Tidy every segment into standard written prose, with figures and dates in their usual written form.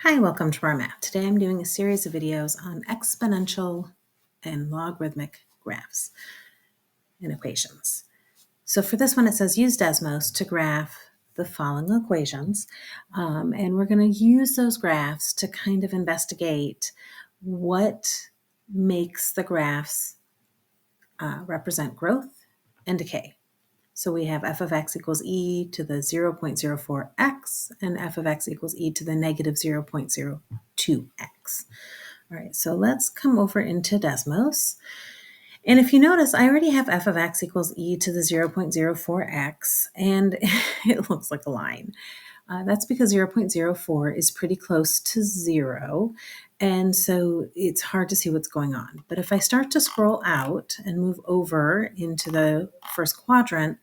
Hi, welcome to our math. Today I'm doing a series of videos on exponential and logarithmic graphs and equations. So for this one, it says use Desmos to graph the following equations. And we're going to use those graphs to kind of investigate what makes the graphs represent growth and decay. So we have f of x equals e to the 0.04x and f of x equals e to the negative 0.02x. All right, so let's come over into Desmos. And if you notice, I already have f of x equals e to the 0.04x, and it looks like a line. That's because 0.04 is pretty close to 0, and so it's hard to see what's going on. But if I start to scroll out and move over into the first quadrant,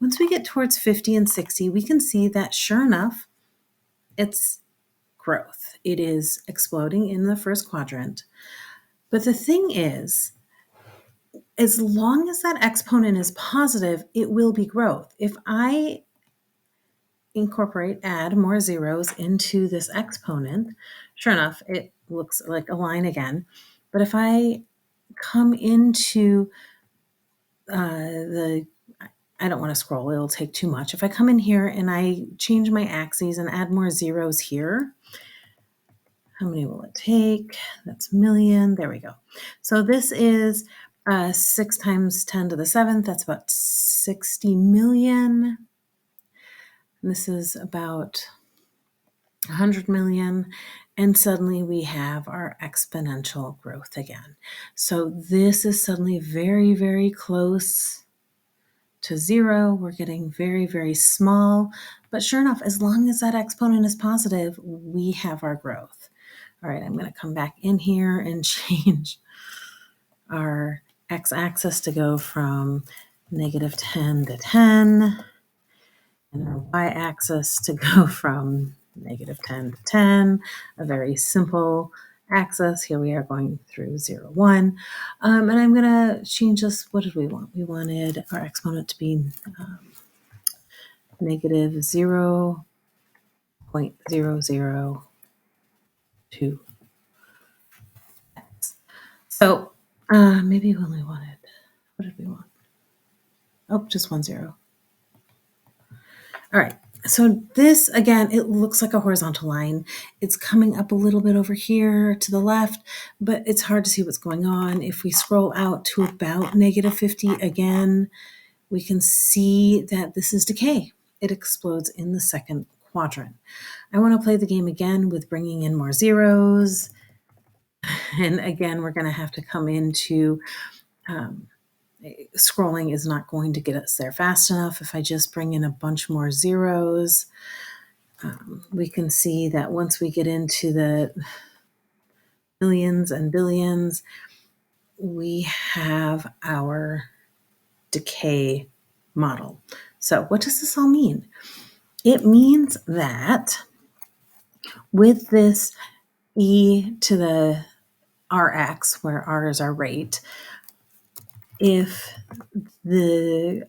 once we get towards 50 and 60, we can see that sure enough, it's growth. It is exploding in the first quadrant. But the thing is, as long as that exponent is positive, it will be growth. If I add more zeros into this exponent, sure enough, it looks like a line again. But if I come into I don't want to scroll, it'll take too much. If I come in here and I change my axes and add more zeros here, how many will it take? That's million. There we go. So this is 6 times 10 to the 7th. That's about 60 million. And this is about 100 million. And suddenly we have our exponential growth again. So this is suddenly very, very close to 0. We're getting very, very small. But sure enough, as long as that exponent is positive, we have our growth. All right, I'm going to come back in here and change our x-axis to go from negative 10 to 10, and our y-axis to go from negative 10 to 10, a very simple axis. Here we are going through 0, 1. And I'm going to change this. What did we want? We wanted our exponent to be negative 0.002. So maybe we only wanted, what did we want? Oh, just 1 0. All right. So this, again, it looks like a horizontal line. It's coming up a little bit over here to the left, but it's hard to see what's going on. If we scroll out to about negative 50 again, we can see that this is decay. It explodes in the second quadrant. I want to play the game again with bringing in more zeros. And again, we're going to have to come into scrolling is not going to get us there fast enough. If I just bring in a bunch more zeros, we can see that once we get into the millions and billions, we have our decay model. So what does this all mean? It means that with this e to the rx, where r is our rate, if the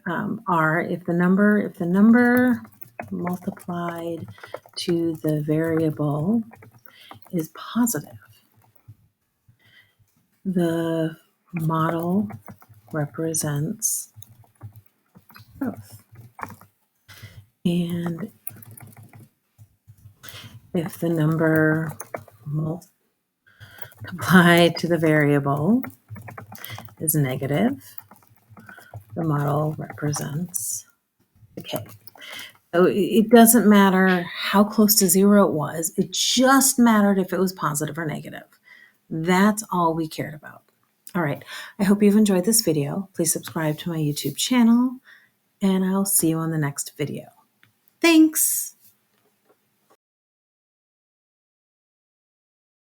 if the number multiplied to the variable is positive, the model represents growth. And if the number multiplied to the variable is negative, the model represents decay. So it doesn't matter how close to 0 it was. It just mattered if it was positive or negative. That's all we cared about. All right. I hope you've enjoyed this video. Please subscribe to my YouTube channel, and I'll see you on the next video. Thanks.